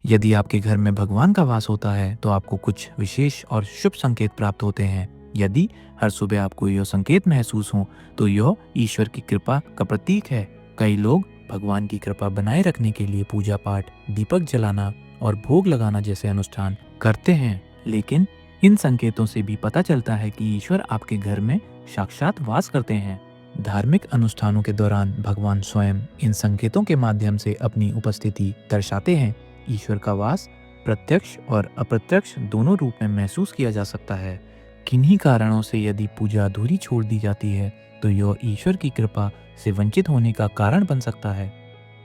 यदि आपके घर में भगवान का वास होता है तो आपको कुछ विशेष और शुभ संकेत प्राप्त होते हैं। यदि हर सुबह आपको यह संकेत महसूस हो तो यह ईश्वर की कृपा का प्रतीक है। कई लोग भगवान की कृपा बनाए रखने के लिए पूजा पाठ, दीपक जलाना और भोग लगाना जैसे अनुष्ठान करते हैं, लेकिन इन संकेतों से भी पता चलता है कि ईश्वर आपके घर में साक्षात वास करते हैं। धार्मिक अनुष्ठानों के दौरान भगवान स्वयं इन संकेतों के माध्यम से अपनी उपस्थिति दर्शाते हैं। ईश्वर का वास प्रत्यक्ष और अप्रत्यक्ष दोनों रूप में महसूस किया जा सकता है। किन्हीं कारणों से यदि पूजा अधूरी छोड़ दी जाती है तो यह ईश्वर की कृपा से वंचित होने का कारण बन सकता है।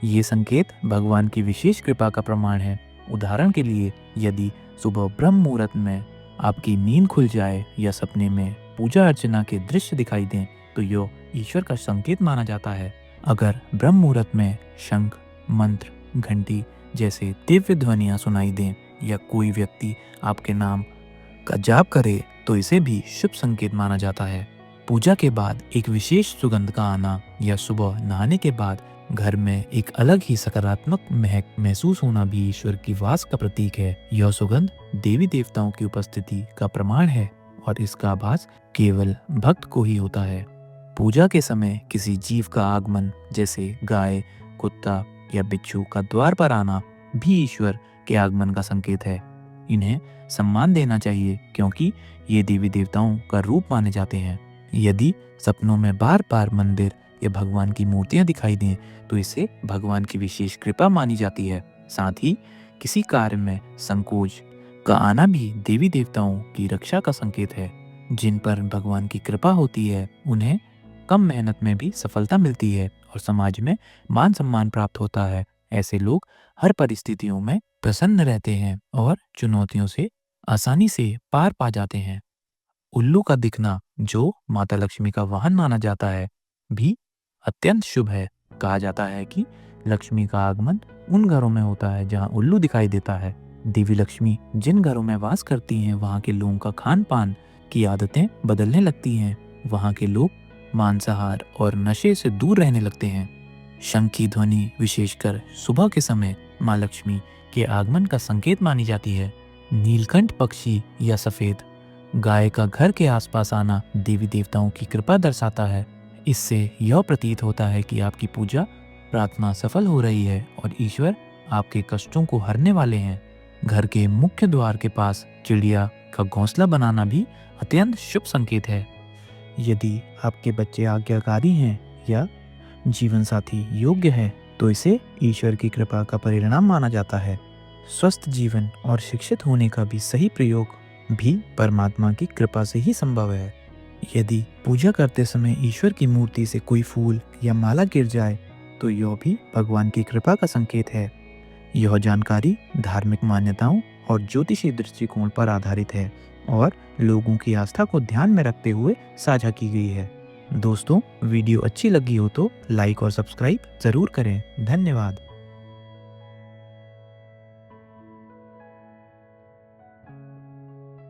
ये संकेत भगवान की विशेष कृपा का प्रमाण है। उदाहरण के लिए, यदि सुबह ब्रह्म मुहूर्त में आपकी नींद खुल जाए या सपने में पूजा अर्चना के दृश्य दिखाई दें तो यह ईश्वर का संकेत माना जाता है। अगर ब्रह्म मुहूर्त में शंख, मंत्र, घंटी जैसे दिव्य ध्वनियाँ सुनाई दें या कोई व्यक्ति आपके नाम का जाप करे तो इसे भी शुभ संकेत माना जाता है। पूजा के बाद एक विशेष सुगंध का आना या सुबह नहाने के बाद घर में एक अलग ही सकारात्मक महक महसूस होना भी ईश्वर की वास का प्रतीक है। यह सुगंध देवी देवताओं की उपस्थिति का प्रमाण है और इसका आभास केवल भक्त को ही होता है। पूजा के समय किसी जीव का आगमन जैसे गाय, कुत्ता या बिच्छू का द्वार पर आना भी ईश्वर के आगमन का संकेत है। इन्हें सम्मान देना चाहिए क्योंकि ये देवी देवताओं का रूप माने जाते हैं। यदि सपनों में बार बार मंदिर या भगवान की मूर्तियां दिखाई दें तो इसे भगवान की विशेष कृपा मानी जाती है। साथ ही किसी कार्य में संकोच का आना भी देवी देवताओं की रक्षा का संकेत है। जिन पर भगवान की कृपा होती है उन्हें कम मेहनत में भी सफलता मिलती है और समाज में मान सम्मान प्राप्त होता है। ऐसे लोग हर परिस्थितियों में प्रसन्न रहते हैं और चुनौतियों से आसानी से पार पा जाते हैं। उल्लू का दिखना, जो माता लक्ष्मी का वाहन माना जाता है, भी अत्यंत शुभ है। कहा जाता है कि लक्ष्मी का आगमन उन घरों में होता है जहां उल्लू दिखाई देता है। देवी लक्ष्मी जिन घरों में वास करती हैं वहां के लोगों का खान पान की आदतें बदलने लगती हैं। वहां के लोग मांसाहार और नशे से दूर रहने लगते हैं। शंख की ध्वनि विशेषकर सुबह के समय माँ लक्ष्मी के आगमन का संकेत मानी जाती है। नीलकंठ पक्षी या सफेद गाय का घर के आसपास आना देवी देवताओं की कृपा दर्शाता है। इससे यह प्रतीत होता है कि आपकी पूजा प्रार्थना सफल हो रही है और ईश्वर आपके कष्टों को हरने वाले हैं। घर के मुख्य द्वार के पास चिड़िया का घोंसला बनाना भी अत्यंत शुभ संकेत है। यदि आपके बच्चे आज्ञाकारी हैं या जीवन साथी योग्य है तो इसे ईश्वर की कृपा का परिणाम माना जाता है। स्वस्थ जीवन और शिक्षित होने का भी सही प्रयोग भी परमात्मा की कृपा से ही संभव है। यदि पूजा करते समय ईश्वर की मूर्ति से कोई फूल या माला गिर जाए तो यह भी भगवान की कृपा का संकेत है। यह जानकारी धार्मिक मान्यताओं और ज्योतिषी दृष्टिकोण पर आधारित है और लोगों की आस्था को ध्यान में रखते हुए साझा की गई है। दोस्तों, वीडियो अच्छी लगी हो तो लाइक और सब्सक्राइब जरूर करें। धन्यवाद।